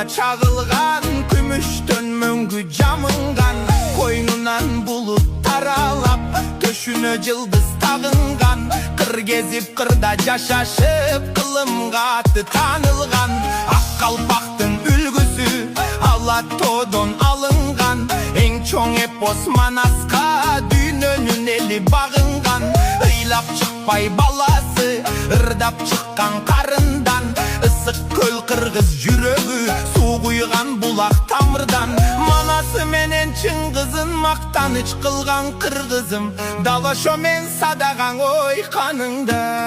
çağılgan, күмүштөн мөңгү жамылган. Койнунан булут таралап, төшүнө жылдыз тагынган. Кыр кезип кырда жашашып, кылымга аты таанылган. Ак калпактын үлгүсү ала тоодон алынган. Эң чоң эпос Манаска дүйнөнүн эли багынган. Ыйлап чыкпай баласы, ырдап чыккан карындан. Ысык көл кыргыз жүрөгү, суу куйган булак тамырдан. Манасы менен Чыңгызын мактаныч кылган кыргызым. Дал ошо мен садаган ой каныңда.